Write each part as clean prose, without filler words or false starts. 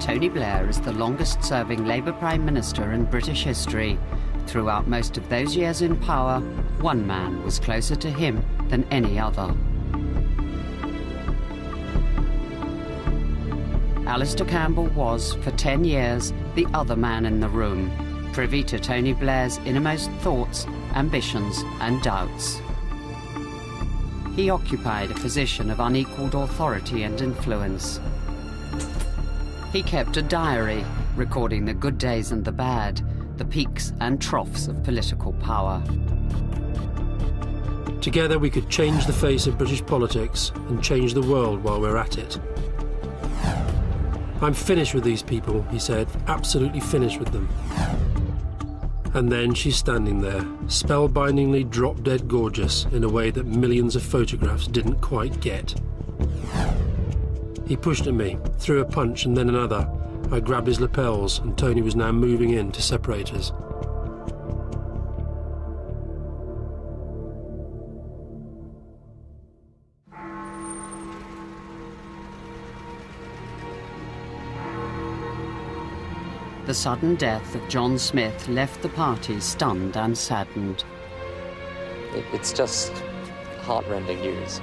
Tony Blair is the longest-serving Labour Prime Minister in British history. Throughout most of those years in power, one man was closer to him than any other. Alastair Campbell was, for 10 years, the other man in the room, privy to Tony Blair's innermost thoughts, ambitions and doubts. He occupied a position of unequalled authority and influence. He kept a diary, recording the good days and the bad, the peaks and troughs of political power. Together we could change the face of British politics and change the world while we're at it. I'm finished with these people, he said, absolutely finished with them. And then she's standing there, spellbindingly drop-dead gorgeous in a way that millions of photographs didn't quite get. He pushed at me, threw a punch and then another. I grabbed his lapels and Tony was now moving in to separate us. The sudden death of John Smith left the party stunned and saddened. It's just heartrending news.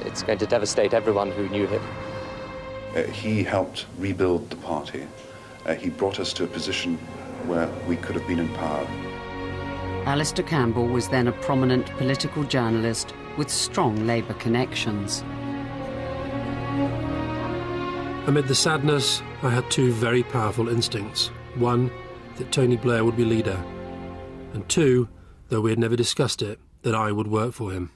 It's going to devastate everyone who knew him. He helped rebuild the party. He brought us to a position where we could have been in power. Alastair Campbell was then a prominent political journalist with strong Labour connections. Amid the sadness, I had two very powerful instincts. One, that Tony Blair would be leader. And two, though we had never discussed it, that I would work for him.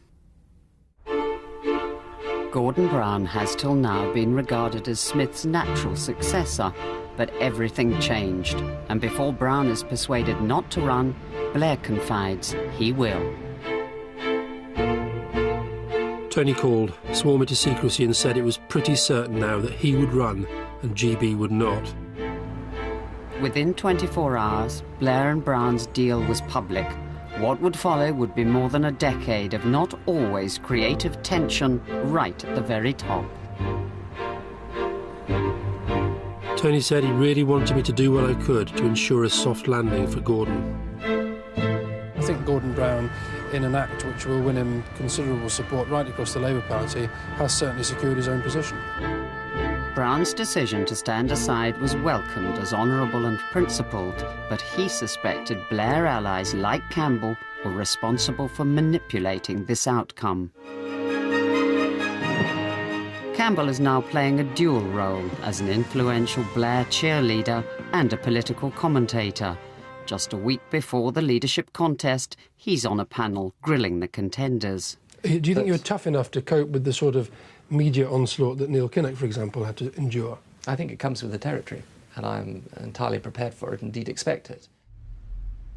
Gordon Brown has till now been regarded as Smith's natural successor, but everything changed. And before Brown is persuaded not to run, Blair confides he will. Tony called, swore me to secrecy and said it was pretty certain now that he would run and GB would not. Within 24 hours, Blair and Brown's deal was public. What would follow would be more than a decade of not always creative tension right at the very top. Tony said he really wanted me to do what I could to ensure a soft landing for Gordon. I think Gordon Brown, in an act which will win him considerable support right across the Labour Party, has certainly secured his own position. Brown's decision to stand aside was welcomed as honourable and principled, but he suspected Blair allies like Campbell were responsible for manipulating this outcome. Campbell is now playing a dual role as an influential Blair cheerleader and a political commentator. Just a week before the leadership contest, he's on a panel grilling the contenders. Do you think you were tough enough to cope with the sort of media onslaught that Neil Kinnock, for example, had to endure? I think it comes with the territory, and I'm entirely prepared for it, indeed expect it.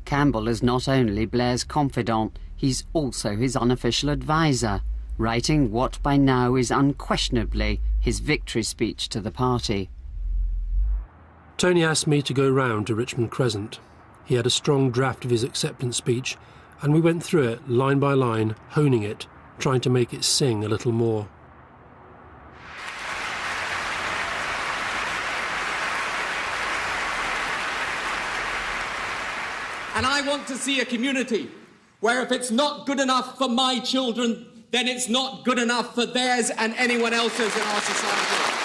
Campbell is not only Blair's confidant, he's also his unofficial advisor, writing what by now is unquestionably his victory speech to the party. Tony asked me to go round to Richmond Crescent. He had a strong draft of his acceptance speech, and we went through it line by line, honing it, trying to make it sing a little more. And I want to see a community where if it's not good enough for my children, then it's not good enough for theirs and anyone else's in our society.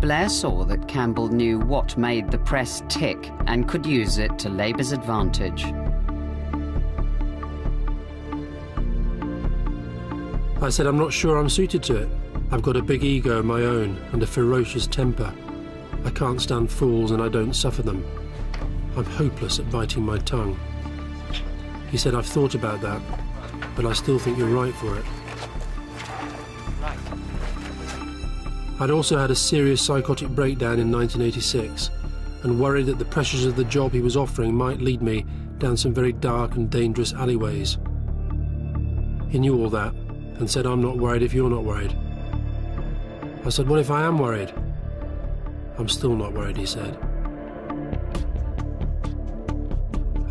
Blair saw that Campbell knew what made the press tick and could use it to Labour's advantage. I said I'm not sure I'm suited to it. I've got a big ego of my own and a ferocious temper. I can't stand fools and I don't suffer them. I'm hopeless at biting my tongue. He said, I've thought about that, but I still think you're right for it. I'd also had a serious psychotic breakdown in 1986 and worried that the pressures of the job he was offering might lead me down some very dark and dangerous alleyways. He knew all that and said, I'm not worried if you're not worried. I said, what if I am worried? I'm still not worried, he said.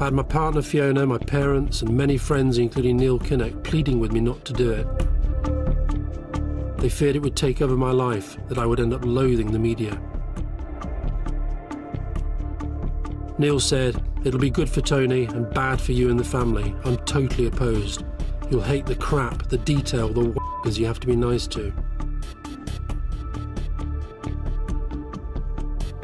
I had my partner Fiona, my parents and many friends including Neil Kinnock pleading with me not to do it. They feared it would take over my life, that I would end up loathing the media. Neil said, "It'll be good for Tony and bad for you and the family. I'm totally opposed. You'll hate the crap, the detail, the w***ers you have to be nice to."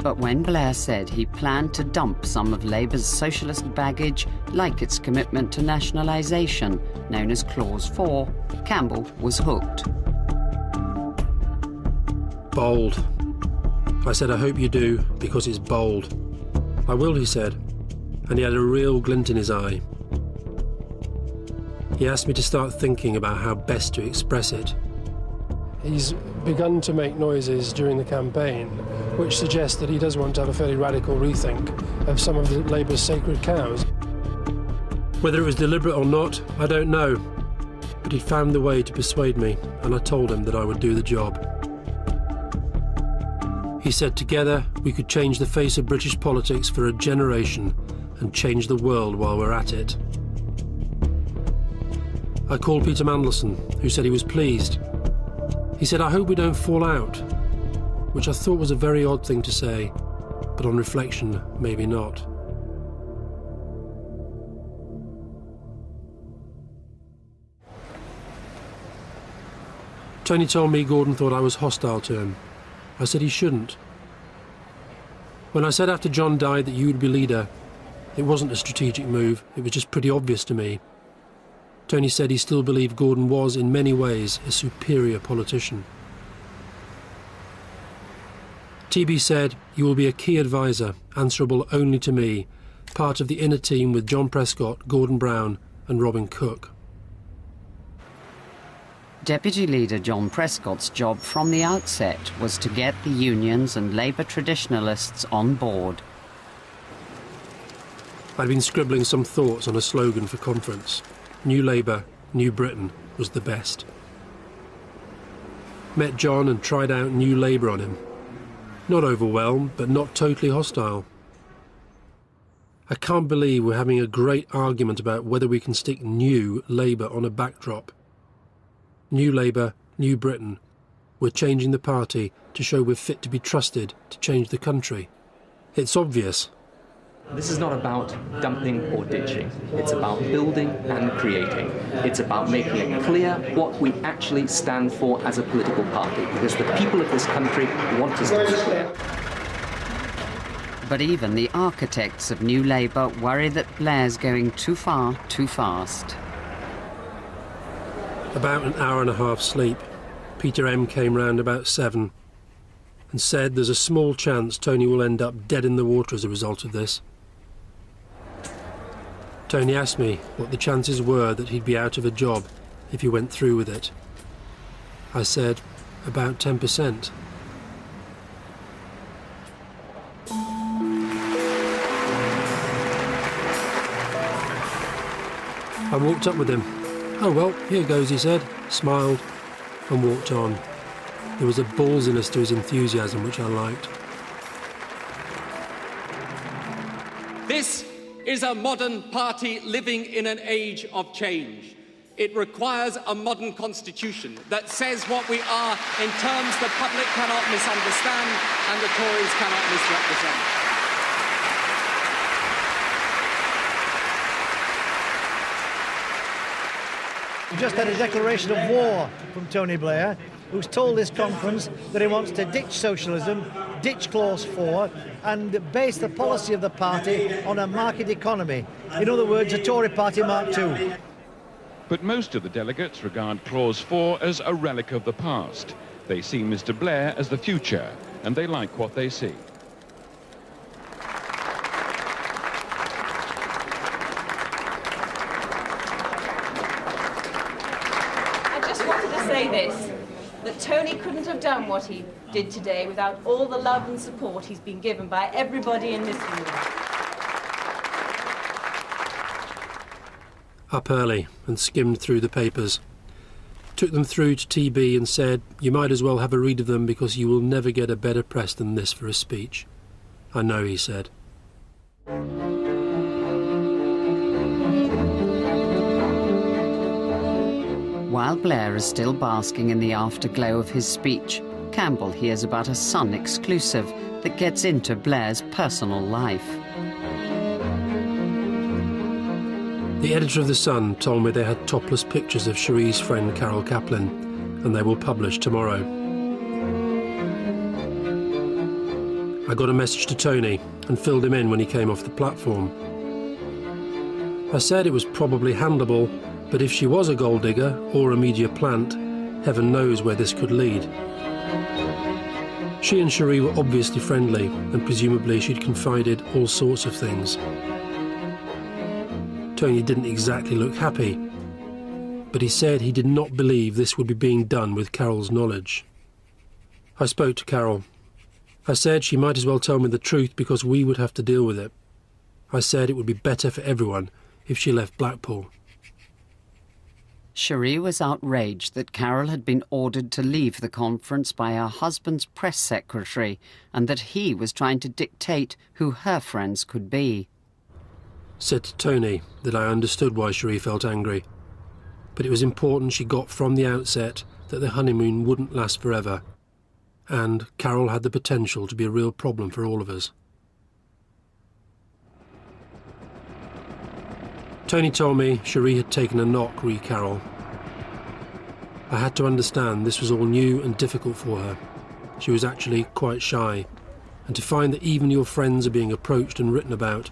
But when Blair said he planned to dump some of Labour's socialist baggage, like its commitment to nationalisation, known as Clause 4, Campbell was hooked. Bold. I said, "I hope you do, because it's bold." "I will," he said, and he had a real glint in his eye. He asked me to start thinking about how best to express it. He's begun to make noises during the campaign which suggest that he does want to have a fairly radical rethink of some of Labour's sacred cows. Whether it was deliberate or not, I don't know, but he found the way to persuade me, and I told him that I would do the job. He said together we could change the face of British politics for a generation and change the world while we're at it. I called Peter Mandelson, who said he was pleased. He said, "I hope we don't fall out," which I thought was a very odd thing to say, but on reflection, maybe not. Tony told me Gordon thought I was hostile to him. I said he shouldn't. When I said after John died that you would be leader, it wasn't a strategic move, it was just pretty obvious to me. Tony said he still believed Gordon was, in many ways, a superior politician. TB said, "You will be a key advisor, answerable only to me, part of the inner team with John Prescott, Gordon Brown and Robin Cook." Deputy Leader John Prescott's job from the outset was to get the unions and Labour traditionalists on board. I'd been scribbling some thoughts on a slogan for conference. New Labour, New Britain was the best. Met John and tried out New Labour on him. Not overwhelmed, but not totally hostile. I can't believe we're having a great argument about whether we can stick New Labour on a backdrop. New Labour, New Britain. We're changing the party to show we're fit to be trusted to change the country. It's obvious. This is not about dumping or ditching. It's about building and creating. It's about making it clear what we actually stand for as a political party, because the people of this country want us to be clear. But even the architects of New Labour worry that Blair's going too far, too fast. About an hour and a half sleep. Peter M came round about 7 and said there's a small chance Tony will end up dead in the water as a result of this. Tony asked me what the chances were that he'd be out of a job if he went through with it. I said, about 10%. I walked up with him. "Oh well, here goes," he said, smiled and walked on. There was a ballsiness to his enthusiasm which I liked. This is a modern party living in an age of change. It requires a modern constitution that says what we are in terms the public cannot misunderstand and the Tories cannot misrepresent. We just had a declaration of war from Tony Blair, who's told this conference that he wants to ditch socialism, ditch Clause 4, and base the policy of the party on a market economy. In other words, a Tory party Mark II. But most of the delegates regard Clause 4 as a relic of the past. They see Mr. Blair as the future, and they like what they see. I just wanted to say this, that Tony couldn't have done what he did today without all the love and support he's been given by everybody in this room. Up early and skimmed through the papers. Took them through to TB and said, "You might as well have a read of them because you will never get a better press than this for a speech." "I know," he said. While Blair is still basking in the afterglow of his speech, Campbell hears about a Sun exclusive that gets into Blair's personal life. The editor of The Sun told me they had topless pictures of Cherie's friend Carol Kaplan, and they will publish tomorrow. I got a message to Tony and filled him in when he came off the platform. I said it was probably handleable, but if she was a gold digger or a media plant, heaven knows where this could lead. She and Cherie were obviously friendly, and presumably she'd confided all sorts of things. Tony didn't exactly look happy, but he said he did not believe this would be being done with Carol's knowledge. I spoke to Carol. I said she might as well tell me the truth because we would have to deal with it. I said it would be better for everyone if she left Blackpool. Cherie was outraged that Carol had been ordered to leave the conference by her husband's press secretary and that he was trying to dictate who her friends could be. Said to Tony that I understood why Cherie felt angry, but it was important she got from the outset that the honeymoon wouldn't last forever, and Carol had the potential to be a real problem for all of us. Tony told me Cherie had taken a knock re Carol. I had to understand this was all new and difficult for her. She was actually quite shy, and to find that even your friends are being approached and written about,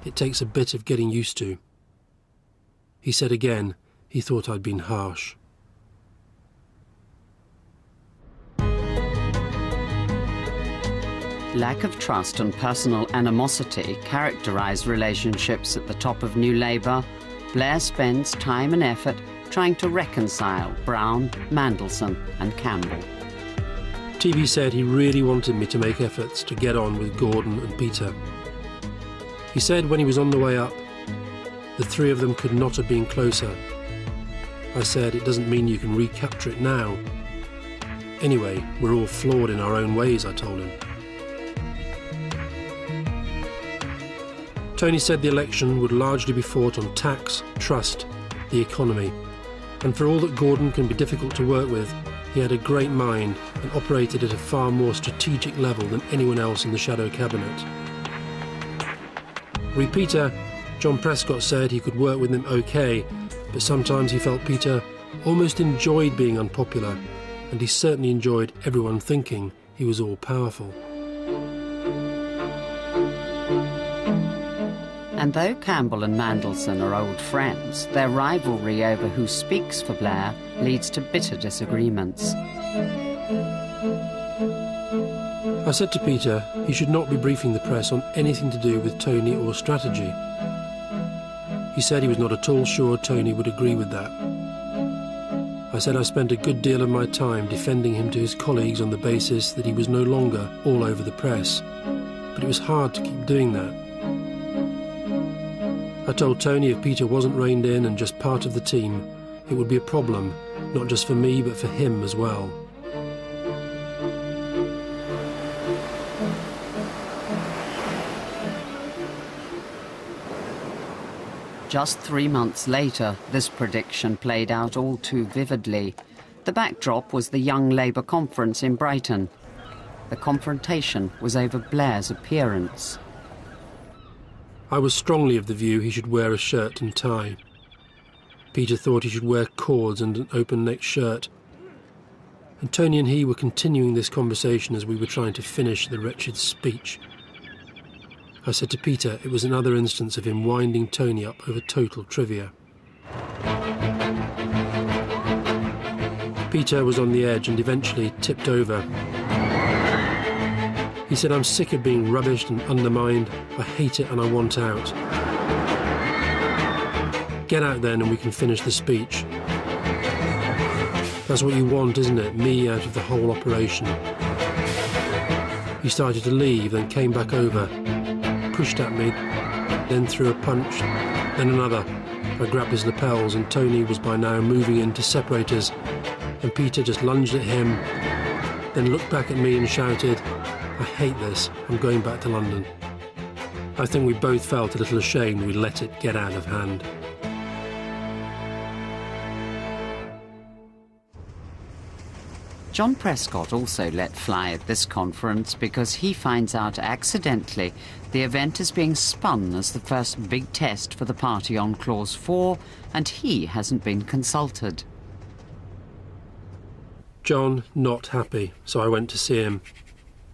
it takes a bit of getting used to. He said again he thought I'd been harsh. Lack of trust and personal animosity characterised relationships at the top of New Labour. Blair spends time and effort trying to reconcile Brown, Mandelson and Campbell. TV said he really wanted me to make efforts to get on with Gordon and Peter. He said when he was on the way up, the three of them could not have been closer. I said it doesn't mean you can recapture it now. Anyway, we're all flawed in our own ways, I told him. Tony said the election would largely be fought on tax, trust, the economy, and for all that Gordon can be difficult to work with, he had a great mind and operated at a far more strategic level than anyone else in the shadow cabinet. Re Peter, John Prescott said he could work with him okay, but sometimes he felt Peter almost enjoyed being unpopular, and he certainly enjoyed everyone thinking he was all-powerful. And though Campbell and Mandelson are old friends, their rivalry over who speaks for Blair leads to bitter disagreements. I said to Peter he should not be briefing the press on anything to do with Tony or strategy. He said he was not at all sure Tony would agree with that. I said I spent a good deal of my time defending him to his colleagues on the basis that he was no longer all over the press, but it was hard to keep doing that. I told Tony if Peter wasn't reined in and just part of the team, it would be a problem, not just for me but for him as well. Just 3 months later, this prediction played out all too vividly. The backdrop was the Young Labour conference in Brighton. The confrontation was over Blair's appearance. I was strongly of the view he should wear a shirt and tie. Peter thought he should wear cords and an open-necked shirt. And Tony and he were continuing this conversation as we were trying to finish the wretched speech. I said to Peter it was another instance of him winding Tony up over total trivia. Peter was on the edge and eventually tipped over. He said, "I'm sick of being rubbished and undermined. I hate it and I want out." "Get out then and we can finish the speech." "That's what you want, isn't it? Me out of the whole operation." He started to leave, then came back over, pushed at me, then threw a punch, then another. I grabbed his lapels and Tony was by now moving in to separate us, and Peter just lunged at him, then looked back at me and shouted, "I hate this, I'm going back to London." I think we both felt a little ashamed we'd let it get out of hand. John Prescott also let fly at this conference because he finds out accidentally the event is being spun as the first big test for the party on Clause 4, and he hasn't been consulted. John not happy, so I went to see him.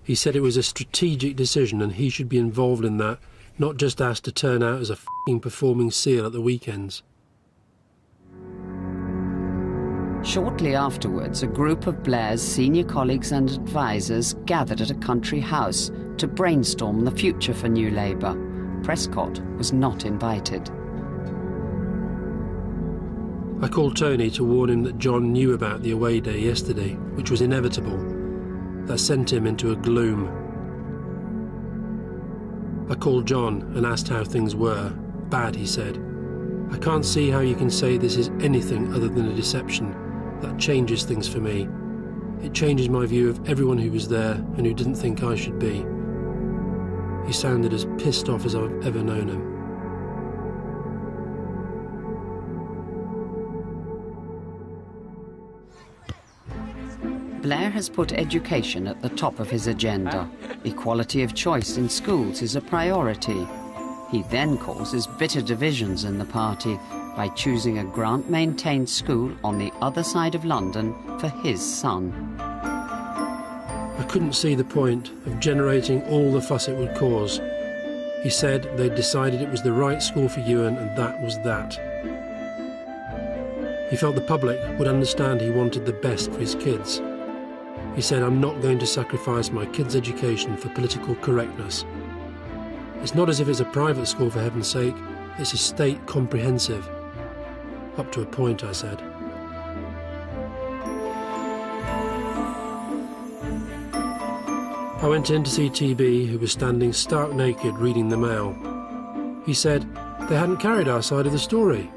He said it was a strategic decision and he should be involved in that, not just asked to turn out as a f***ing performing seal at the weekends. Shortly afterwards, a group of Blair's senior colleagues and advisers gathered at a country house to brainstorm the future for New Labour. Prescott was not invited. I called Tony to warn him that John knew about the away day yesterday, which was inevitable. That sent him into a gloom. I called John and asked how things were. Bad, he said. I can't see how you can say this is anything other than a deception. That changes things for me. It changes my view of everyone who was there and who didn't think I should be. He sounded as pissed off as I've ever known him. Blair has put education at the top of his agenda. Equality of choice in schools is a priority. He then causes bitter divisions in the party by choosing a grant-maintained school on the other side of London for his son. I couldn't see the point of generating all the fuss it would cause. He said they'd decided it was the right school for Ewan and that was that. He felt the public would understand he wanted the best for his kids. He said, I'm not going to sacrifice my kids' education for political correctness. It's not as if it's a private school, for heaven's sake. It's a state comprehensive. Up to a point, I said. I went in to see TB, who was standing stark naked reading the Mail. He said, they hadn't carried our side of the story.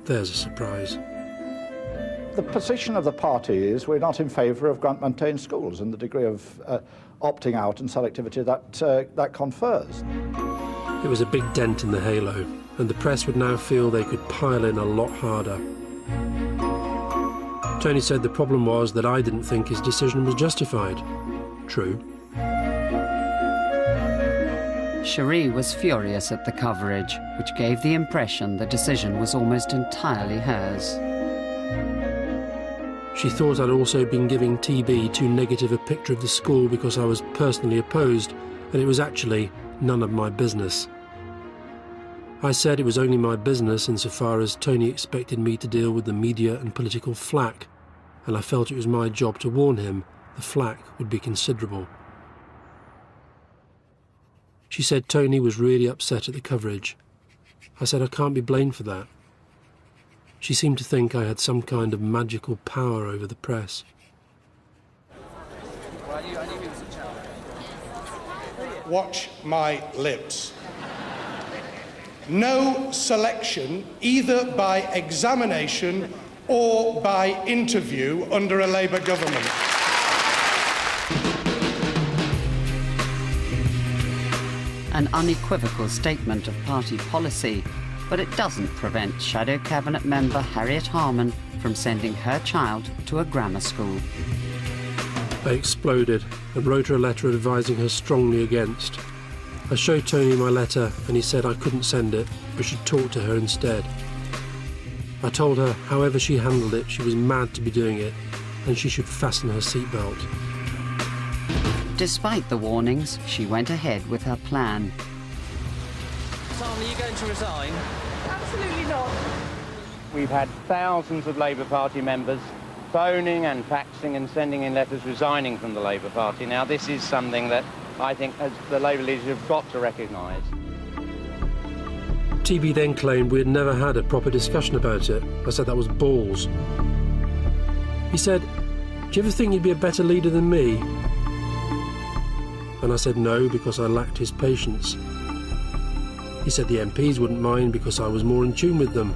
There's a surprise. The position of the party is we're not in favour of grant-maintained schools and the degree of opting out and selectivity that confers. It was a big dent in the halo, and the press would now feel they could pile in a lot harder. Tony said the problem was that I didn't think his decision was justified. True. Cherie was furious at the coverage, which gave the impression the decision was almost entirely hers. She thought I'd also been giving TB too negative a picture of the school because I was personally opposed, and it was actually none of my business. I said it was only my business insofar as Tony expected me to deal with the media and political flack, and I felt it was my job to warn him the flack would be considerable. She said Tony was really upset at the coverage. I said I can't be blamed for that. She seemed to think I had some kind of magical power over the press. Watch my lips. No selection, either by examination or by interview under a Labour government. An unequivocal statement of party policy, but it doesn't prevent Shadow Cabinet member Harriet Harman from sending her child to a grammar school. I exploded and wrote her a letter advising her strongly against. I showed Tony my letter and he said I couldn't send it, but should talk to her instead. I told her however she handled it, she was mad to be doing it, and she should fasten her seatbelt. Despite the warnings, she went ahead with her plan. Tom, are you going to resign? Absolutely not. We've had thousands of Labour Party members phoning and faxing and sending in letters resigning from the Labour Party. Now, this is something that I think as the Labour leaders have got to recognise. TB then claimed we had never had a proper discussion about it. I said that was balls. He said, do you ever think you'd be a better leader than me? And I said no, because I lacked his patience. He said the MPs wouldn't mind because I was more in tune with them.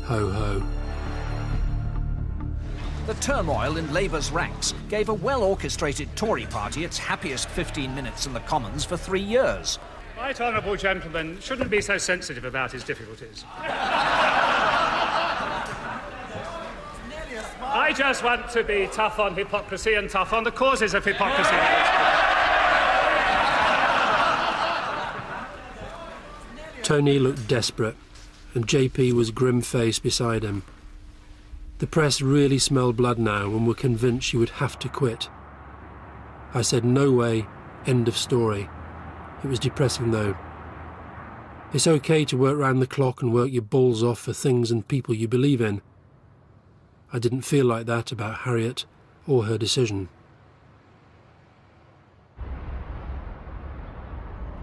Ho ho. The turmoil in Labour's ranks gave a well-orchestrated Tory party its happiest 15 minutes in the Commons for 3 years. Right honourable gentleman shouldn't be so sensitive about his difficulties. I I just want to be tough on hypocrisy and tough on the causes of hypocrisy. Tony looked desperate, and JP was grim-faced beside him. The press really smelled blood now and were convinced she would have to quit. I said, no way, end of story. It was depressing though. It's okay to work round the clock and work your balls off for things and people you believe in. I didn't feel like that about Harriet or her decision.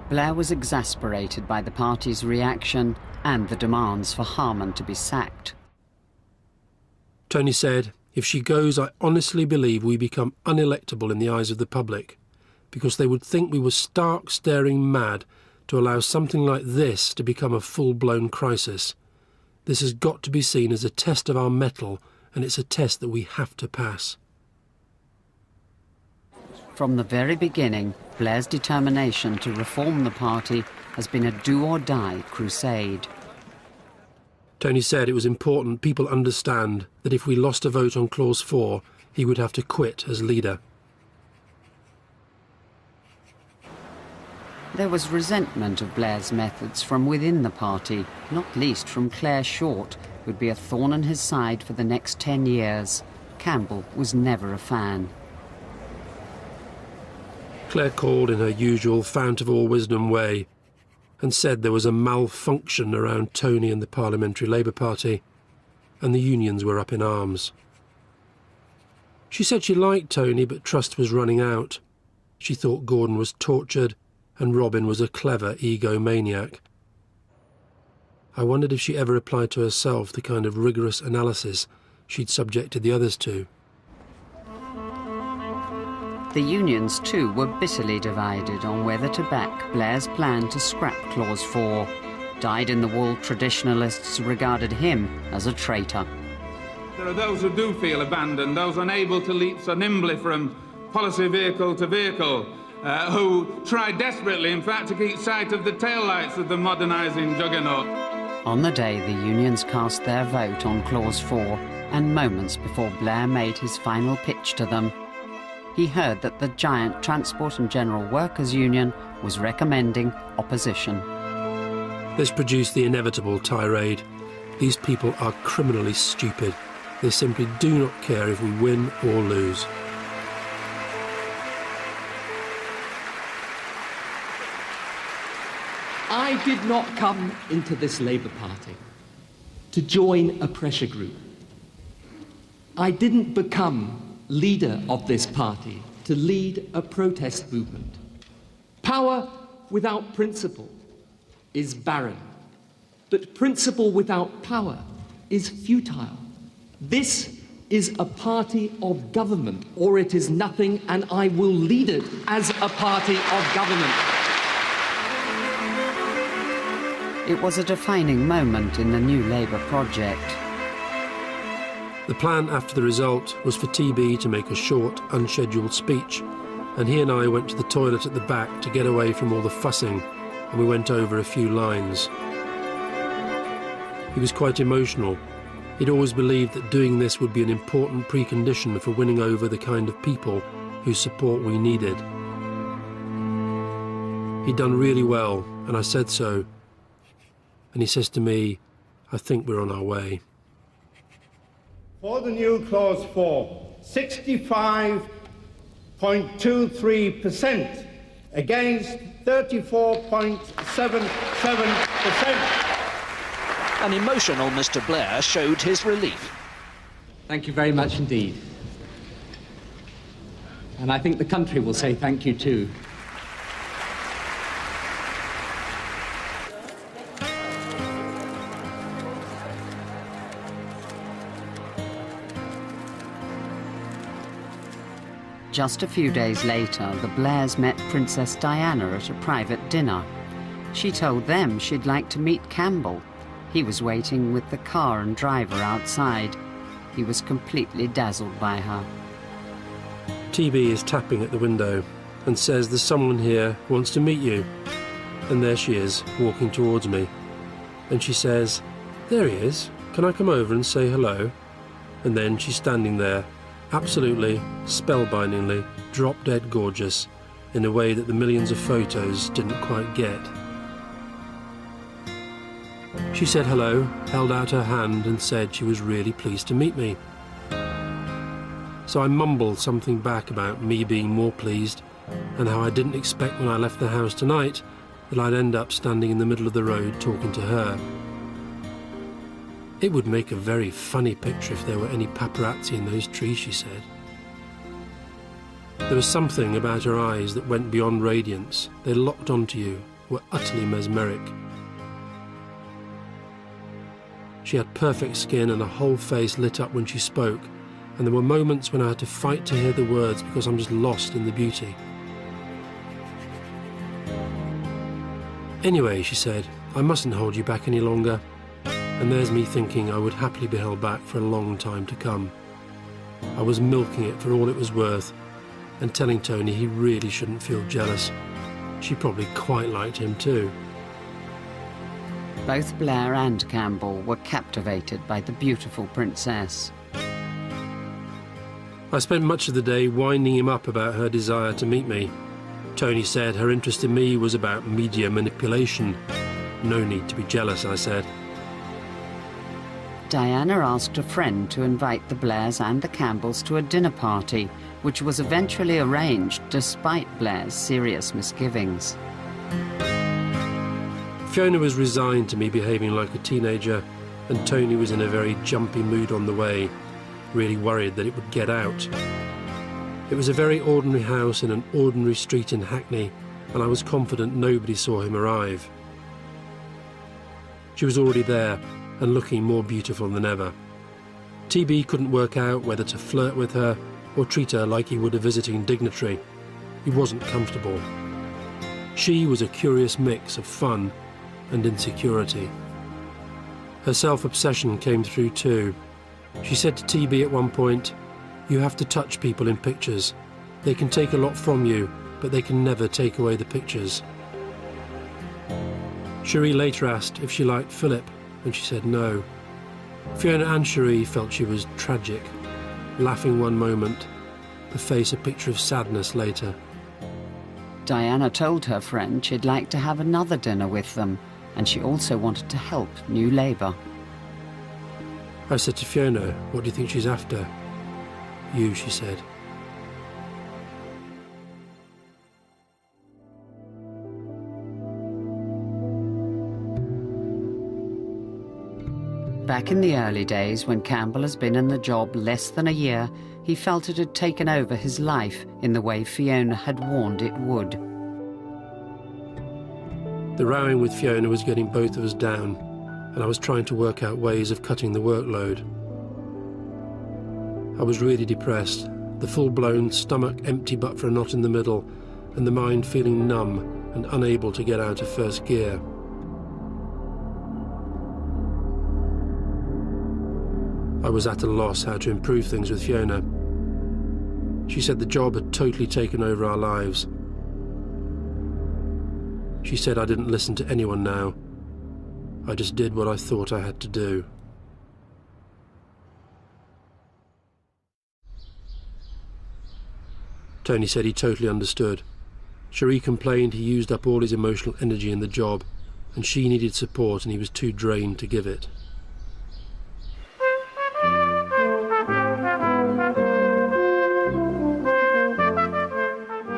Blair was exasperated by the party's reaction and the demands for Harman to be sacked. Tony said, if she goes, I honestly believe we become unelectable in the eyes of the public, because they would think we were stark staring mad to allow something like this to become a full-blown crisis. This has got to be seen as a test of our mettle, and it's a test that we have to pass. From the very beginning, Blair's determination to reform the party has been a do-or-die crusade. Tony said it was important people understand that if we lost a vote on Clause 4, he would have to quit as leader. There was resentment of Blair's methods from within the party, not least from Claire Short, who'd be a thorn in his side for the next 10 years. Campbell was never a fan. Claire called in her usual fount-of-all-wisdom way and said there was a malfunction around Tony and the Parliamentary Labour Party, and the unions were up in arms. She said she liked Tony, but trust was running out. She thought Gordon was tortured and Robin was a clever egomaniac. I wondered if she ever applied to herself the kind of rigorous analysis she'd subjected the others to. The unions, too, were bitterly divided on whether to back Blair's plan to scrap Clause 4. Dyed-in-the-wool traditionalists regarded him as a traitor. There are those who do feel abandoned, those unable to leap so nimbly from policy vehicle to vehicle, who try desperately, in fact, to keep sight of the taillights of the modernising juggernaut. On the day the unions cast their vote on Clause 4, and moments before Blair made his final pitch to them, he heard that the giant Transport and General Workers Union was recommending opposition. This produced the inevitable tirade. These people are criminally stupid. They simply do not care if we win or lose. I did not come into this Labour Party to join a pressure group. I didn't become leader of this party to lead a protest movement. Power without principle is barren, but principle without power is futile. This is a party of government, or it is nothing, and I will lead it as a party of government. It was a defining moment in the new Labour project. The plan after the result was for TB to make a short, unscheduled speech, and he and I went to the toilet at the back to get away from all the fussing, and we went over a few lines. He was quite emotional. He'd always believed that doing this would be an important precondition for winning over the kind of people whose support we needed. He'd done really well, and I said so. And he says to me, I think we're on our way. For the new Clause 4, 65.23% against 34.77%. An emotional Mr. Blair showed his relief. Thank you very much indeed. And I think the country will say thank you too. Just a few days later, the Blairs met Princess Diana at a private dinner. She told them she'd like to meet Campbell. He was waiting with the car and driver outside. He was completely dazzled by her. TB is tapping at the window and says there's someone here who wants to meet you. And there she is, walking towards me. And she says, there he is. Can I come over and say hello? And then she's standing there, absolutely, spellbindingly, drop-dead gorgeous, in a way that the millions of photos didn't quite get. She said hello, held out her hand and said she was really pleased to meet me. So I mumbled something back about me being more pleased and how I didn't expect when I left the house tonight that I'd end up standing in the middle of the road talking to her. It would make a very funny picture if there were any paparazzi in those trees, she said. There was something about her eyes that went beyond radiance. They locked onto you, were utterly mesmeric. She had perfect skin and a whole face lit up when she spoke, and there were moments when I had to fight to hear the words because I'm just lost in the beauty. Anyway, she said, I mustn't hold you back any longer. And there's me thinking I would happily be held back for a long time to come. I was milking it for all it was worth and telling Tony he really shouldn't feel jealous. She probably quite liked him too. Both Blair and Campbell were captivated by the beautiful princess. I spent much of the day winding him up about her desire to meet me. Tony said her interest in me was about media manipulation. No need to be jealous, I said. Diana asked a friend to invite the Blairs and the Campbells to a dinner party, which was eventually arranged despite Blair's serious misgivings. Fiona was resigned to me behaving like a teenager, and Tony was in a very jumpy mood on the way, really worried that it would get out. It was a very ordinary house in an ordinary street in Hackney, and I was confident nobody saw him arrive. She was already there, and looking more beautiful than ever. TB couldn't work out whether to flirt with her or treat her like he would a visiting dignitary. He wasn't comfortable. She was a curious mix of fun and insecurity. Her self-obsession came through too. She said to TB at one point, "You have to touch people in pictures. They can take a lot from you, but they can never take away the pictures." Cherie later asked if she liked Philip, and she said no. Fiona and Cherie felt she was tragic, laughing one moment, the face a picture of sadness later. Diana told her friend she'd like to have another dinner with them, and she also wanted to help New Labour. I said to Fiona, "What do you think she's after?" "You," she said. Back in the early days, when Campbell has been in the job less than a year, he felt it had taken over his life in the way Fiona had warned it would. The rowing with Fiona was getting both of us down, and I was trying to work out ways of cutting the workload. I was really depressed, the full-blown stomach empty but for a knot in the middle, and the mind feeling numb and unable to get out of first gear. I was at a loss how to improve things with Fiona. She said the job had totally taken over our lives. She said I didn't listen to anyone now. I just did what I thought I had to do. Tony said he totally understood. Cherie complained he used up all his emotional energy in the job, and she needed support and he was too drained to give it.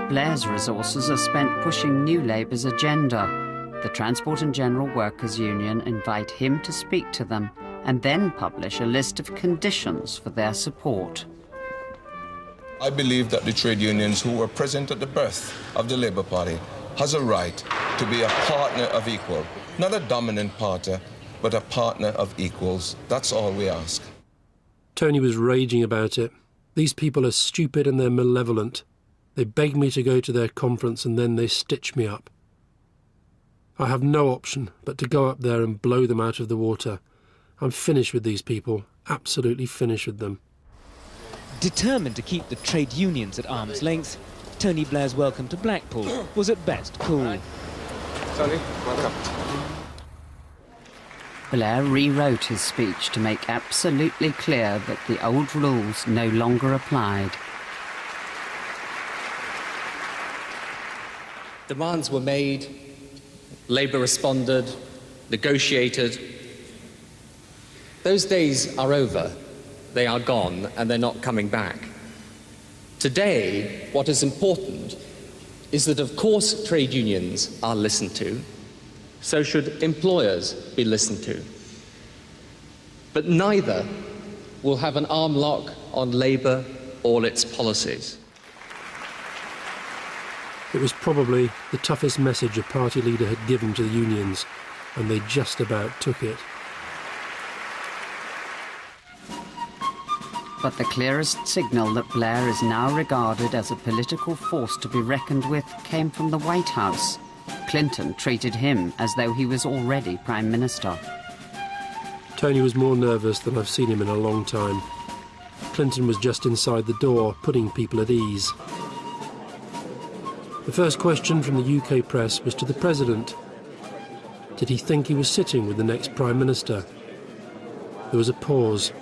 Blair's resources are spent pushing New Labour's agenda. The Transport and General Workers' Union invite him to speak to them and then publish a list of conditions for their support. I believe that the trade unions who were present at the birth of the Labour Party has a right to be a partner of equal, not a dominant party, but a partner of equals. That's all we ask. Tony was raging about it. These people are stupid and they're malevolent. They beg me to go to their conference and then they stitch me up. I have no option but to go up there and blow them out of the water. I'm finished with these people, absolutely finished with them. Determined to keep the trade unions at arm's length, Tony Blair's welcome to Blackpool was at best cool. Tony, welcome. Blair rewrote his speech to make absolutely clear that the old rules no longer applied. Demands were made, Labour responded, negotiated. Those days are over. They are gone, and they're not coming back. Today, what is important is that, of course, trade unions are listened to. So should employers be listened to. But neither will have an arm lock on Labour or its policies. It was probably the toughest message a party leader had given to the unions, and they just about took it. But the clearest signal that Blair is now regarded as a political force to be reckoned with came from the White House. Clinton treated him as though he was already Prime Minister. Tony was more nervous than I've seen him in a long time. Clinton was just inside the door, putting people at ease. The first question from the UK press was to the President. Did he think he was sitting with the next Prime Minister? There was a pause.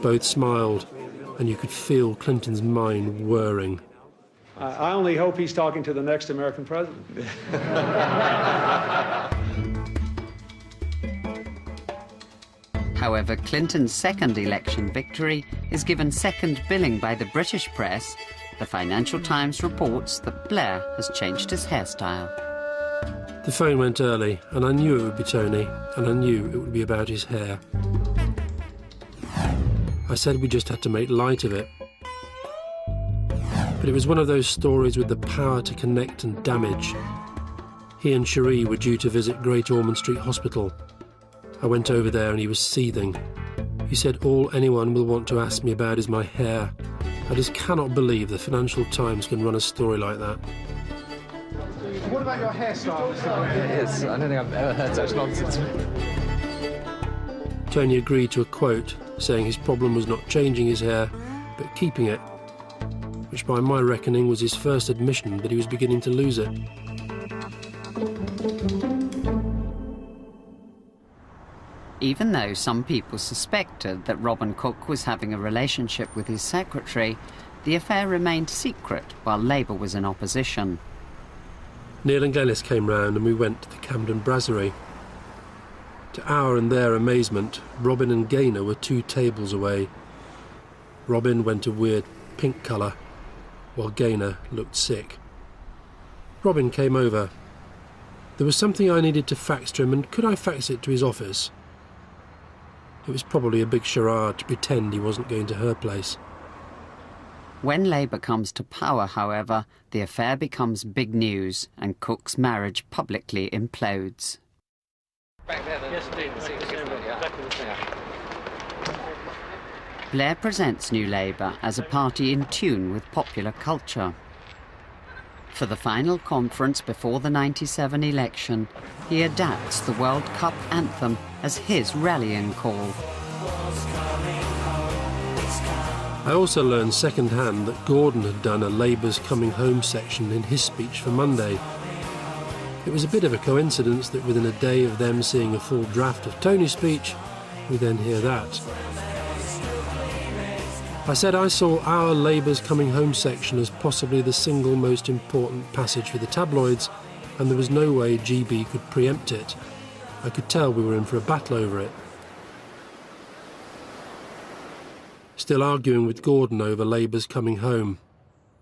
Both smiled, and you could feel Clinton's mind whirring. I only hope he's talking to the next American president. However, Clinton's second election victory is given second billing by the British press. The Financial Times reports that Blair has changed his hairstyle. The phone went early, and I knew it would be Tony, and I knew it would be about his hair. I said we just had to make light of it. But it was one of those stories with the power to connect and damage. He and Cherie were due to visit Great Ormond Street Hospital. I went over there and he was seething. He said all anyone will want to ask me about is my hair. I just cannot believe the Financial Times can run a story like that. What about your hairstyle, Mr. Blair? Yes, I don't think I've ever heard such nonsense. Tony agreed to a quote, saying his problem was not changing his hair, but keeping it, which by my reckoning was his first admission that he was beginning to lose it. Even though some people suspected that Robin Cook was having a relationship with his secretary, the affair remained secret while Labour was in opposition. Neil and Glenys came round and we went to the Camden Brasserie. To our and their amazement, Robin and Gaynor were 2 tables away. Robin went a weird pink colour, while Gaynor looked sick. Robin came over. There was something I needed to fax to him, and could I fax it to his office? It was probably a big charade to pretend he wasn't going to her place. When Labour comes to power, however, the affair becomes big news and Cook's marriage publicly implodes. Back there, then. Yes, indeed. Blair presents New Labour as a party in tune with popular culture. For the final conference before the '97 election, he adapts the World Cup anthem as his rallying call. I also learned second-hand that Gordon had done a Labour's Coming Home section in his speech for Monday. It was a bit of a coincidence that within a day of them seeing a full draft of Tony's speech, we then hear that. I said I saw our Labour's Coming Home section as possibly the single most important passage for the tabloids, and there was no way GB could preempt it. I could tell we were in for a battle over it. Still arguing with Gordon over Labour's Coming Home,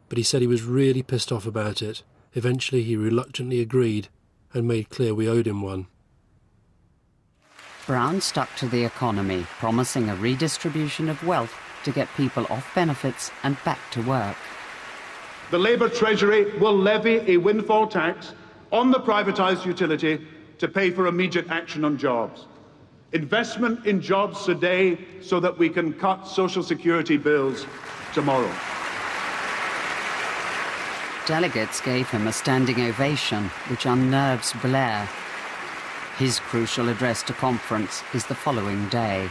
but he said he was really pissed off about it. Eventually he reluctantly agreed and made clear we owed him one. Brown stuck to the economy, promising a redistribution of wealth to get people off benefits and back to work. The Labour Treasury will levy a windfall tax on the privatised utility to pay for immediate action on jobs. Investment in jobs today so that we can cut social security bills tomorrow. Delegates gave him a standing ovation, which unnerves Blair. His crucial address to conference is the following day.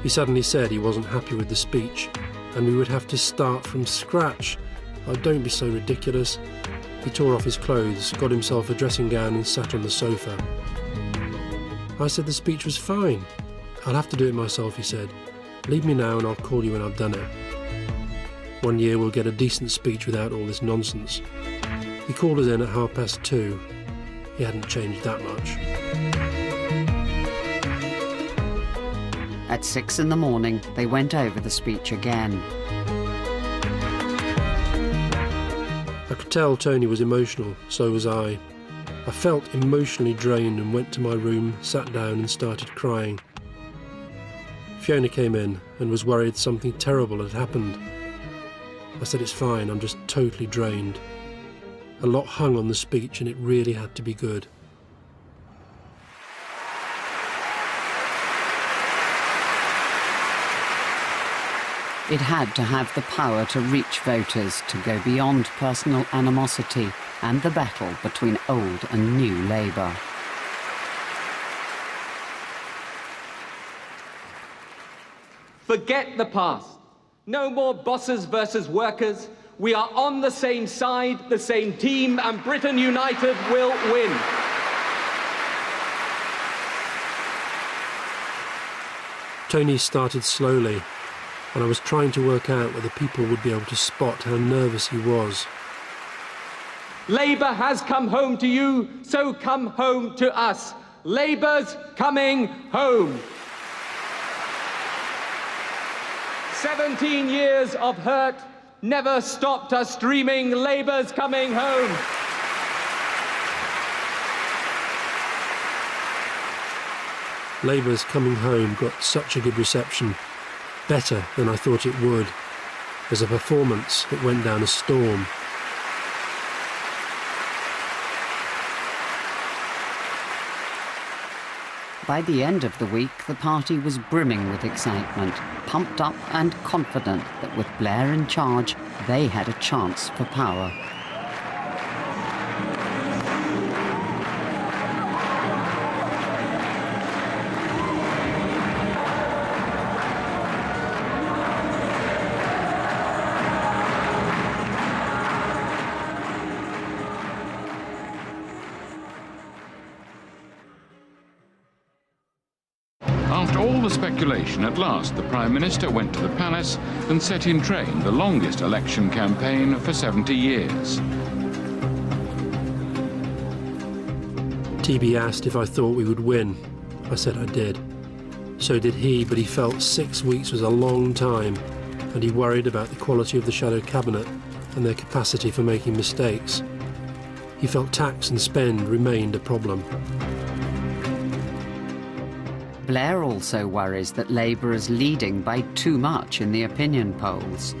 He suddenly said he wasn't happy with the speech, and we would have to start from scratch. Oh, don't be so ridiculous. He tore off his clothes, got himself a dressing gown and sat on the sofa. I said the speech was fine. I'll have to do it myself, he said. Leave me now and I'll call you when I've done it. One year we'll get a decent speech without all this nonsense. He called us in at 2:30. He hadn't changed that much. At 6 in the morning, they went over the speech again. I could tell Tony was emotional, so was I. I felt emotionally drained and went to my room, sat down and started crying. Fiona came in and was worried something terrible had happened. I said, it's fine, I'm just totally drained. A lot hung on the speech and it really had to be good. It had to have the power to reach voters, to go beyond personal animosity and the battle between old and new Labour. Forget the past. No more bosses versus workers. We are on the same side, the same team, and Britain United will win. Tony started slowly, and I was trying to work out whether people would be able to spot how nervous he was. Labour has come home to you, so come home to us. Labour's coming home. 17 years of hurt never stopped us dreaming Labour's coming home. Labour's coming home got such a good reception, better than I thought it would. As a performance, it went down a storm. By the end of the week, the party was brimming with excitement, pumped up and confident that with Blair in charge, they had a chance for power. After all the speculation, at last the Prime Minister went to the palace and set in train the longest election campaign for 70 years. TB asked if I thought we would win. I said I did. So did he, but he felt 6 weeks was a long time, and he worried about the quality of the shadow cabinet and their capacity for making mistakes. He felt tax and spend remained a problem. Blair also worries that Labour is leading by too much in the opinion polls.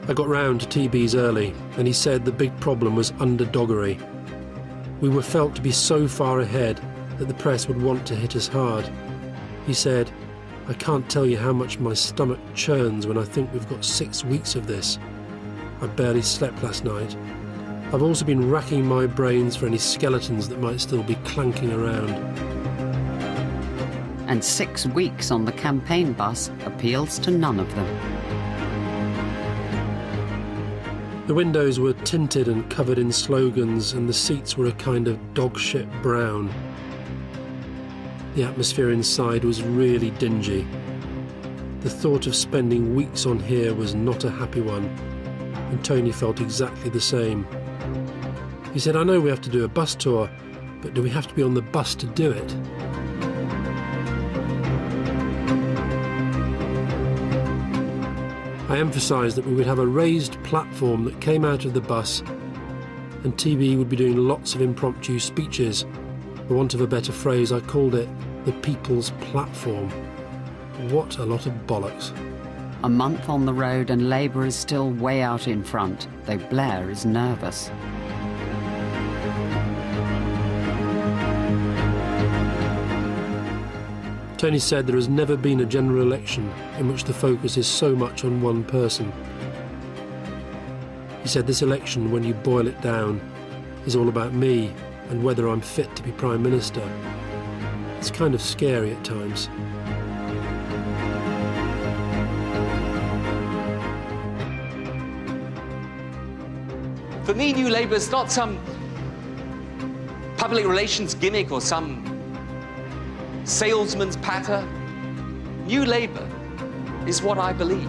I got round to TB's early, and he said the big problem was underdoggery. We were felt to be so far ahead that the press would want to hit us hard. He said, I can't tell you how much my stomach churns when I think we've got 6 weeks of this. I barely slept last night. I've also been racking my brains for any skeletons that might still be clanking around. And 6 weeks on the campaign bus appeals to none of them. The windows were tinted and covered in slogans, and the seats were a kind of dog-shit brown. The atmosphere inside was really dingy. The thought of spending weeks on here was not a happy one, and Tony felt exactly the same. He said, I know we have to do a bus tour, but do we have to be on the bus to do it? I emphasised that we would have a raised platform that came out of the bus, and TB would be doing lots of impromptu speeches. For want of a better phrase, I called it the People's Platform. What a lot of bollocks. A month on the road and Labour is still way out in front, though Blair is nervous. Tony said there has never been a general election in which the focus is so much on one person. He said this election, when you boil it down, is all about me and whether I'm fit to be Prime Minister. It's kind of scary at times. For me, New Labour is not some public relations gimmick or some salesman's patter. New Labour is what I believe.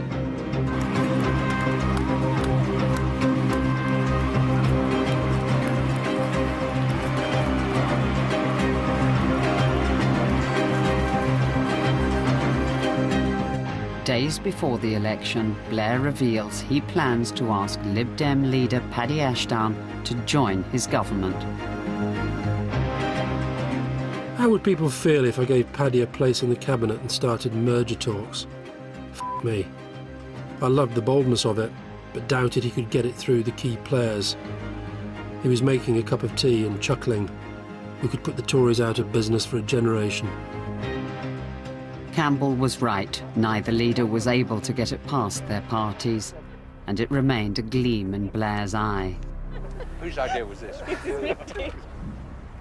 Days before the election, Blair reveals he plans to ask Lib Dem leader Paddy Ashdown to join his government. How would people feel if I gave Paddy a place in the cabinet and started merger talks? F me. I loved the boldness of it, but doubted he could get it through the key players. He was making a cup of tea and chuckling. We could put the Tories out of business for a generation. Campbell was right. Neither leader was able to get it past their parties, and it remained a gleam in Blair's eye. Whose idea was this?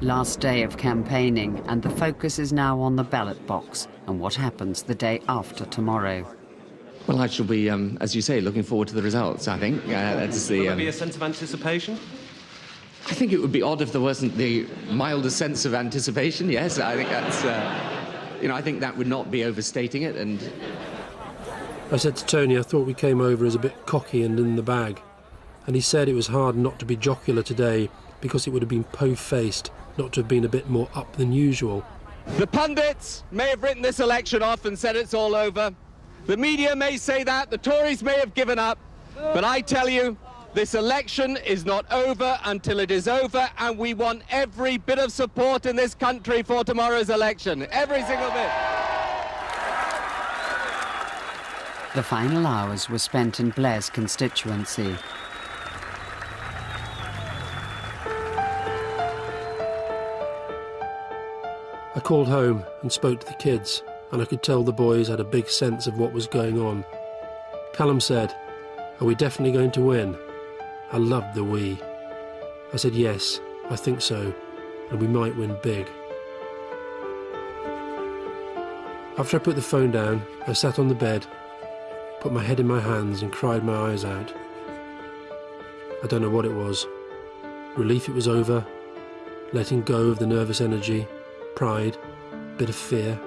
Last day of campaigning, and the focus is now on the ballot box and what happens the day after tomorrow. Well, I shall be, as you say, looking forward to the results, I think. That's the, Will there be a sense of anticipation? I think it would be odd if there wasn't the mildest sense of anticipation, yes. I think that's... you know, I think that would not be overstating it, and... I said to Tony I thought we came over as a bit cocky and in the bag, and he said it was hard not to be jocular today because it would have been po-faced not to have been a bit more up than usual. The pundits may have written this election off and said it's all over. The media may say that, the Tories may have given up, but I tell you, this election is not over until it is over, and we want every bit of support in this country for tomorrow's election. Every single bit. The final hours were spent in Blair's constituency. I called home and spoke to the kids, and I could tell the boys had a big sense of what was going on. Callum said, "Are we definitely going to win?" I loved the we. I said, "Yes, I think so, and we might win big." After I put the phone down, I sat on the bed, put my head in my hands and cried my eyes out. I don't know what it was. Relief it was over, letting go of the nervous energy, pride, bit of fear.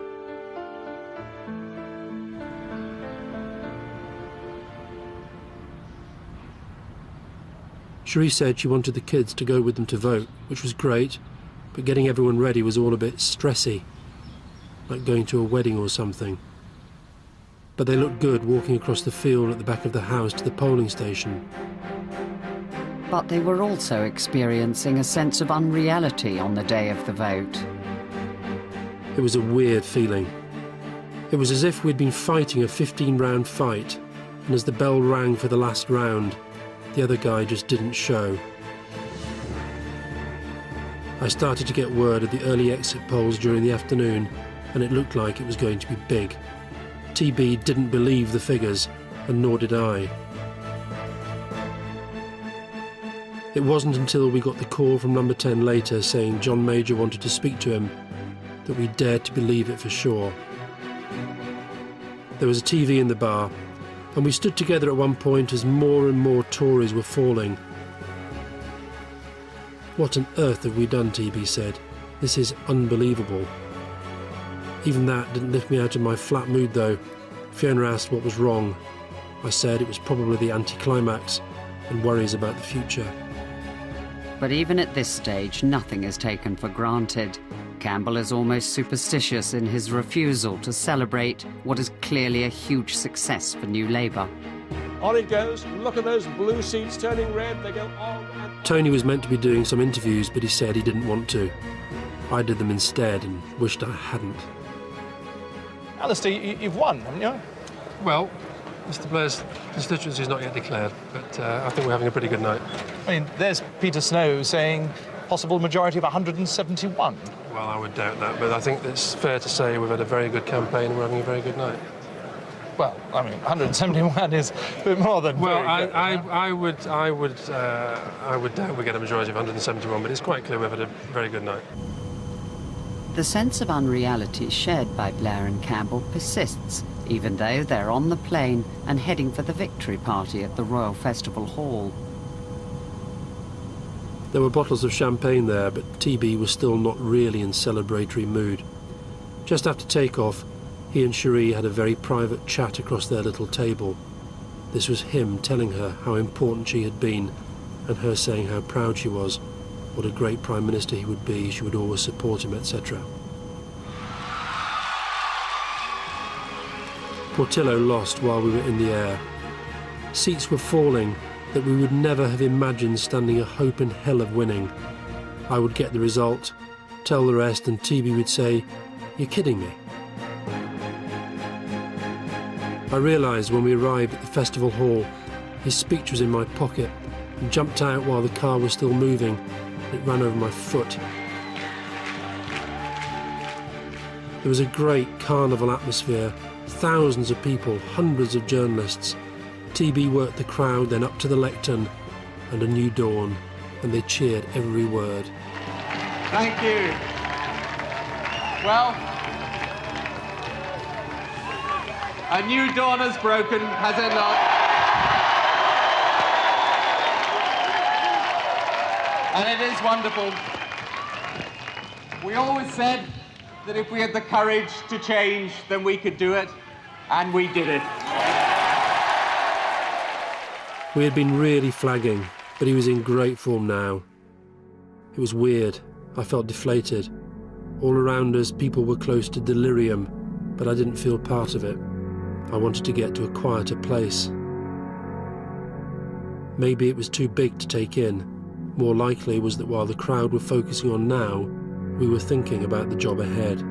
Cherie said she wanted the kids to go with them to vote, which was great, but getting everyone ready was all a bit stressy, like going to a wedding or something. But they looked good walking across the field at the back of the house to the polling station. But they were also experiencing a sense of unreality on the day of the vote. It was a weird feeling. It was as if we'd been fighting a 15-round fight, and as the bell rang for the last round, the other guy just didn't show. I started to get word of the early exit polls during the afternoon, and it looked like it was going to be big. TB didn't believe the figures, and nor did I. It wasn't until we got the call from number 10 later saying John Major wanted to speak to him that we dared to believe it for sure. There was a TV in the bar, and we stood together at one point as more and more Tories were falling. "What on earth have we done?" TB said. "This is unbelievable." Even that didn't lift me out of my flat mood though. Fiona asked what was wrong. I said it was probably the anticlimax and worries about the future. But even at this stage, nothing is taken for granted. Campbell is almost superstitious in his refusal to celebrate what is clearly a huge success for New Labour. On it goes. Look at those blue seats turning red. They go on and on. Tony was meant to be doing some interviews, but he said he didn't want to. I did them instead and wished I hadn't. Alastair, you've won, haven't you? Well, Mr. Blair's constituency is not yet declared, but I think we're having a pretty good night. I mean, there's Peter Snow saying possible majority of 171. Well, I would doubt that, but I think it's fair to say we've had a very good campaign and we're having a very good night. Well, I mean, 171 is a bit more than. Well, I would doubt we get a majority of 171, but it's quite clear we've had a very good night. The sense of unreality shared by Blair and Campbell persists, even though they're on the plane and heading for the victory party at the Royal Festival Hall. There were bottles of champagne there, but TB was still not really in celebratory mood. Just after takeoff, he and Cherie had a very private chat across their little table. This was him telling her how important she had been, and her saying how proud she was, what a great Prime Minister he would be, she would always support him, etc. Portillo lost while we were in the air. Seats were falling that we would never have imagined standing a hope in hell of winning. I would get the result, tell the rest, and TB would say, "You're kidding me." I realised when we arrived at the festival hall, his speech was in my pocket, and jumped out while the car was still moving. It ran over my foot. There was a great carnival atmosphere, thousands of people, hundreds of journalists. TB worked the crowd, then up to the lectern, and a new dawn, and they cheered every word. Thank you. Well, a new dawn has broken, has it not? And it is wonderful. We always said that if we had the courage to change, then we could do it, and we did it. We had been really flagging, but he was in great form now. It was weird. I felt deflated. All around us, people were close to delirium, but I didn't feel part of it. I wanted to get to a quieter place. Maybe it was too big to take in. More likely was that while the crowd were focusing on now, we were thinking about the job ahead.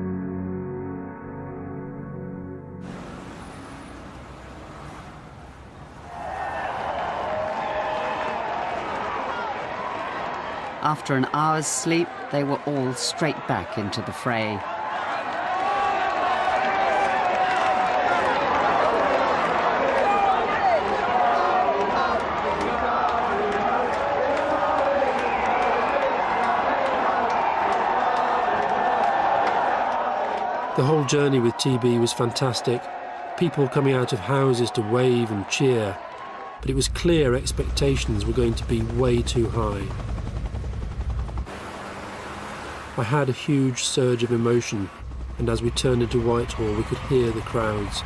After an hour's sleep, they were all straight back into the fray. The whole journey with TB was fantastic. People coming out of houses to wave and cheer, but it was clear expectations were going to be way too high. I had a huge surge of emotion, and as we turned into Whitehall, we could hear the crowds.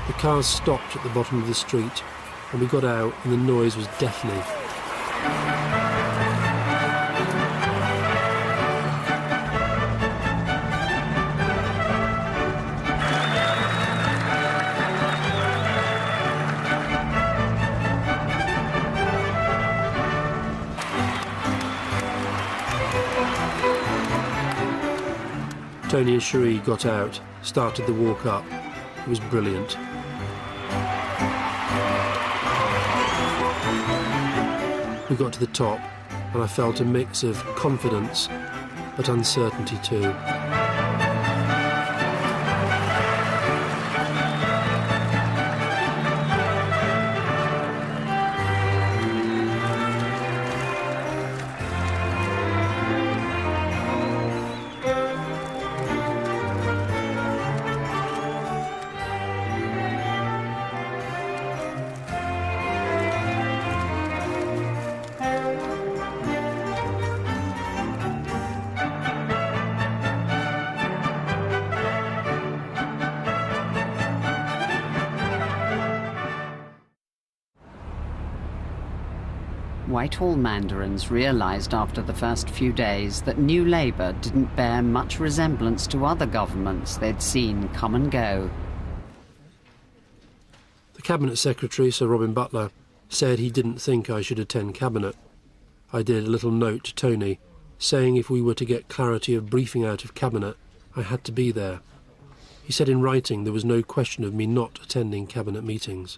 The cars stopped at the bottom of the street, and we got out, and the noise was deafening. Tony and Cherie got out, started the walk up. It was brilliant. We got to the top, and I felt a mix of confidence, but uncertainty too. Whitehall mandarins realised after the first few days that New Labour didn't bear much resemblance to other governments they'd seen come and go. The Cabinet Secretary, Sir Robin Butler, said he didn't think I should attend Cabinet. I did a little note to Tony, saying if we were to get clarity of briefing out of Cabinet, I had to be there. He said in writing there was no question of me not attending Cabinet meetings.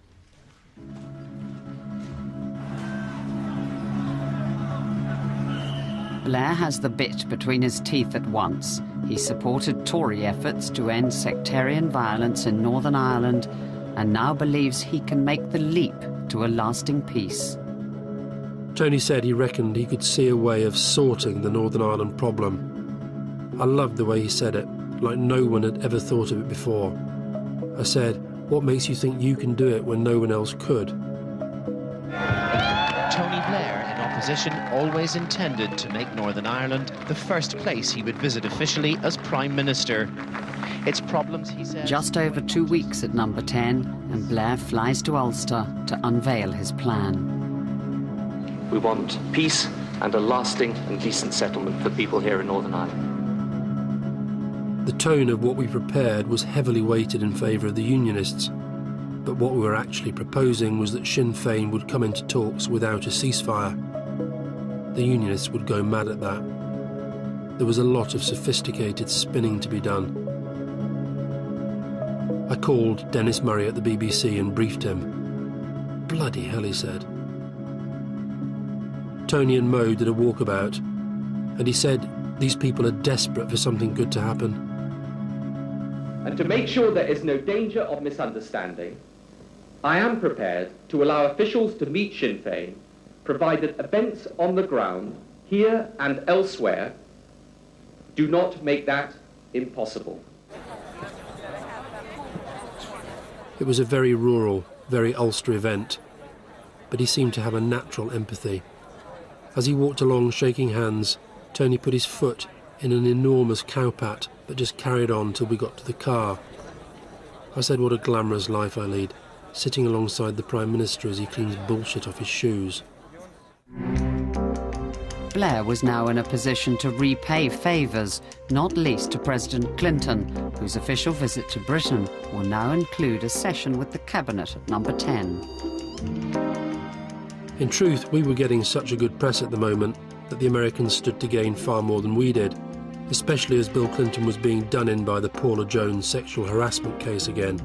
Blair has the bit between his teeth at once. He supported Tory efforts to end sectarian violence in Northern Ireland and now believes he can make the leap to a lasting peace. Tony said he reckoned he could see a way of sorting the Northern Ireland problem. I loved the way he said it, like no one had ever thought of it before. I said, "What makes you think you can do it when no one else could?" Tony Blair in position always intended to make Northern Ireland the first place he would visit officially as Prime Minister. Its problems, he says... Just over 2 weeks at number 10, and Blair flies to Ulster to unveil his plan. We want peace and a lasting and decent settlement for people here in Northern Ireland. The tone of what we prepared was heavily weighted in favour of the Unionists, but what we were actually proposing was that Sinn Féin would come into talks without a ceasefire. The Unionists would go mad at that. There was a lot of sophisticated spinning to be done. I called Dennis Murray at the BBC and briefed him. Bloody hell, he said. Tony and Mo did a walkabout, and he said these people are desperate for something good to happen. And to make sure there is no danger of misunderstanding, I am prepared to allow officials to meet Sinn Féin, provided events on the ground, here and elsewhere, do not make that impossible. It was a very rural, very Ulster event, but he seemed to have a natural empathy. As he walked along shaking hands, Tony put his foot in an enormous cowpat that just carried on till we got to the car. I said what a glamorous life I lead, sitting alongside the Prime Minister as he cleans bullshit off his shoes. Blair was now in a position to repay favours, not least to President Clinton, whose official visit to Britain will now include a session with the Cabinet at number 10. In truth, we were getting such a good press at the moment that the Americans stood to gain far more than we did, especially as Bill Clinton was being done in by the Paula Jones sexual harassment case again.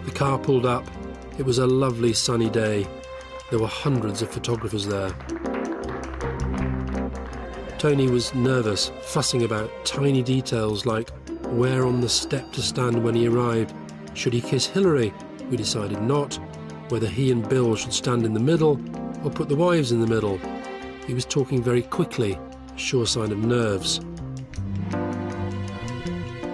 The car pulled up. It was a lovely sunny day. There were hundreds of photographers there. Tony was nervous, fussing about tiny details like where on the step to stand when he arrived. Should he kiss Hillary? We decided not. Whether he and Bill should stand in the middle or put the wives in the middle. He was talking very quickly, a sure sign of nerves.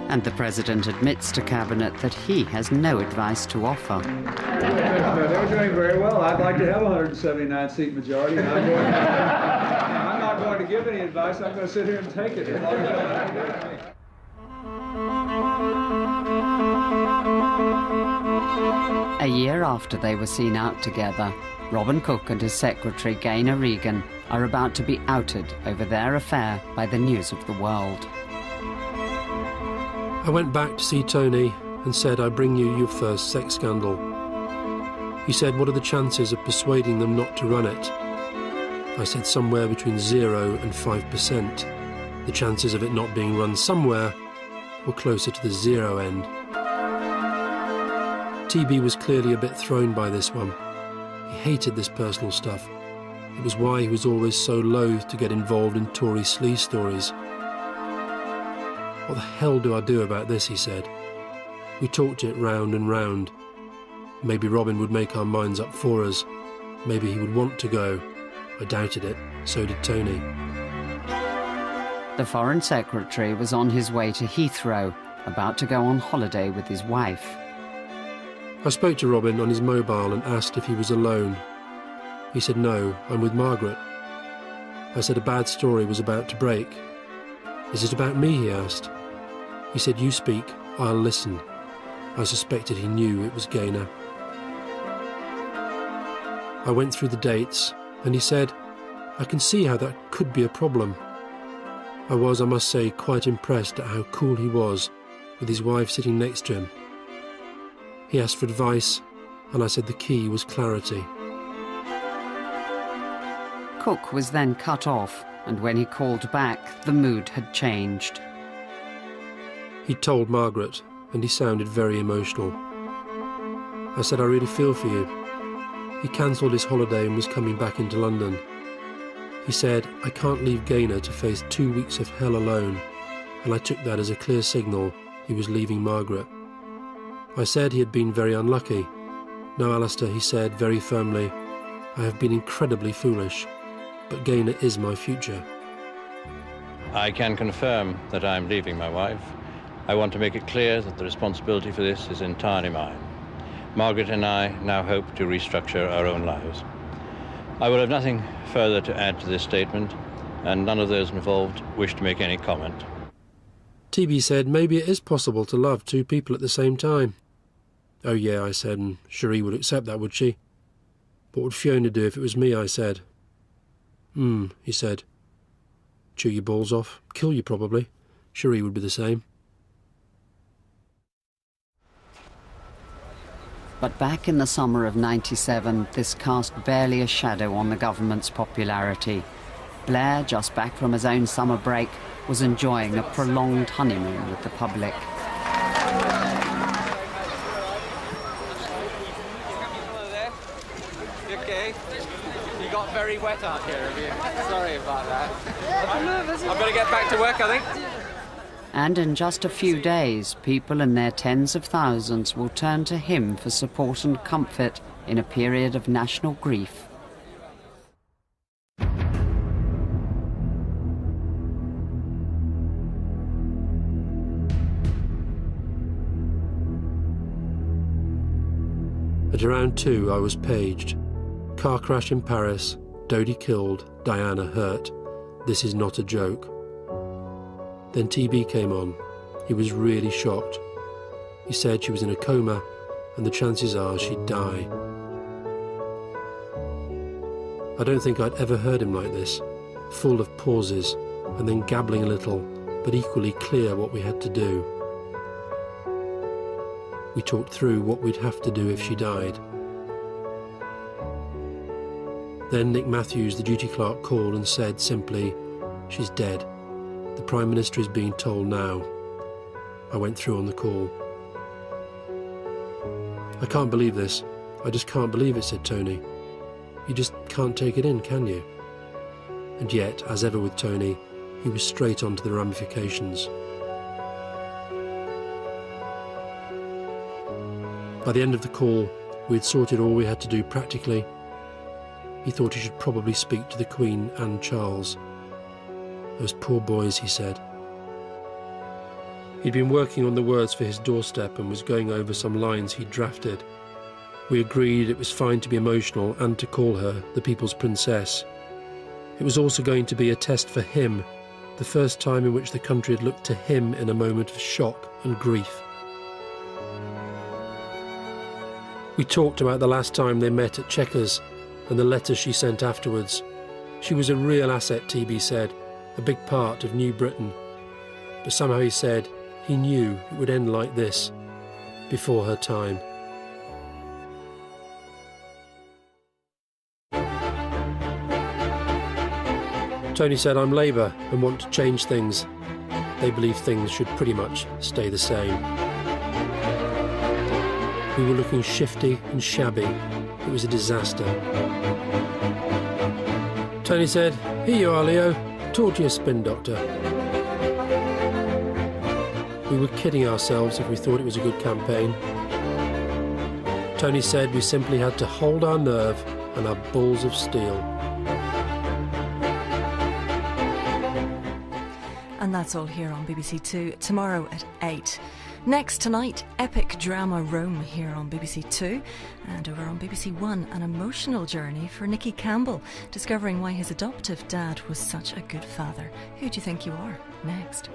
And the President admits to Cabinet that he has no advice to offer. They're doing very well. I'd like to have a 179-seat majority. And I'm not going to give any advice. I'm going to sit here and take it. A year after they were seen out together, Robin Cook and his secretary Gaynor Regan are about to be outed over their affair by the news of the world. I went back to see Tony and said, I bring you your first sex scandal. He said, what are the chances of persuading them not to run it? I said somewhere between 0 and 5%. The chances of it not being run somewhere were closer to the 0 end. TB was clearly a bit thrown by this one. He hated this personal stuff. It was why he was always so loath to get involved in Tory sleaze stories. What the hell do I do about this, he said. We talked it round and round. Maybe Robin would make our minds up for us. Maybe he would want to go. I doubted it. So did Tony. The Foreign Secretary was on his way to Heathrow, about to go on holiday with his wife. I spoke to Robin on his mobile and asked if he was alone. He said, no, I'm with Margaret. I said a bad story was about to break. Is it about me, he asked. He said, you speak, I'll listen. I suspected he knew it was Gaynor. I went through the dates, and he said, I can see how that could be a problem. I was, I must say, quite impressed at how cool he was, with his wife sitting next to him. He asked for advice, and I said the key was clarity. Cook was then cut off, and when he called back, the mood had changed. He'd told Margaret, and he sounded very emotional. I said, I really feel for you. He cancelled his holiday and was coming back into London. He said, I can't leave Gaynor to face 2 weeks of hell alone, and I took that as a clear signal he was leaving Margaret. I said he had been very unlucky. No, Alastair, he said very firmly, I have been incredibly foolish, but Gaynor is my future. I can confirm that I'm leaving my wife. I want to make it clear that the responsibility for this is entirely mine. Margaret and I now hope to restructure our own lives. I will have nothing further to add to this statement, and none of those involved wish to make any comment. TB said maybe it is possible to love two people at the same time. Oh yeah, I said, and Cherie would accept that, would she? What would Fiona do if it was me, I said. He said. Chew your balls off, kill you probably. Cherie would be the same. But back in the summer of '97, this cast barely a shadow on the government's popularity. Blair, just back from his own summer break, was enjoying a prolonged honeymoon with the public. Okay. You got very wet out here, have you? Sorry about that. I'm nervous. I've got to get back to work, I think. And in just a few days, people in their tens of thousands will turn to him for support and comfort in a period of national grief. At around 2, I was paged. Car crash in Paris, Dodie killed, Diana hurt. This is not a joke. Then TB came on. He was really shocked. He said she was in a coma and the chances are she'd die. I don't think I'd ever heard him like this, full of pauses and then gabbling a little, but equally clear what we had to do. We talked through what we'd have to do if she died. Then Nick Matthews, the duty clerk, called and said simply, "She's dead. The Prime Minister is being told now." I went through on the call. "I can't believe this. I just can't believe it," said Tony. "You just can't take it in, can you?" And yet, as ever with Tony, he was straight on to the ramifications. By the end of the call, we had sorted all we had to do practically. He thought he should probably speak to the Queen and Charles. "Those poor boys," he said. He'd been working on the words for his doorstep and was going over some lines he'd drafted. We agreed it was fine to be emotional and to call her the People's Princess. It was also going to be a test for him, the first time in which the country had looked to him in a moment of shock and grief. We talked about the last time they met at Chequers and the letters she sent afterwards. She was a real asset, TB said, a big part of New Britain. But somehow he said he knew it would end like this, before her time. Tony said, "I'm Labour and want to change things. They believe things should pretty much stay the same." We were looking shifty and shabby. It was a disaster. Tony said, "Here you are, Leo. Talk to your spin doctor." We were kidding ourselves if we thought it was a good campaign. Tony said we simply had to hold our nerve and our balls of steel. And that's all here on BBC Two. Tomorrow at 8. Next tonight, epic drama Rome here on BBC Two. And over on BBC One, an emotional journey for Nicky Campbell, discovering why his adoptive dad was such a good father. Who do you think you are? Next.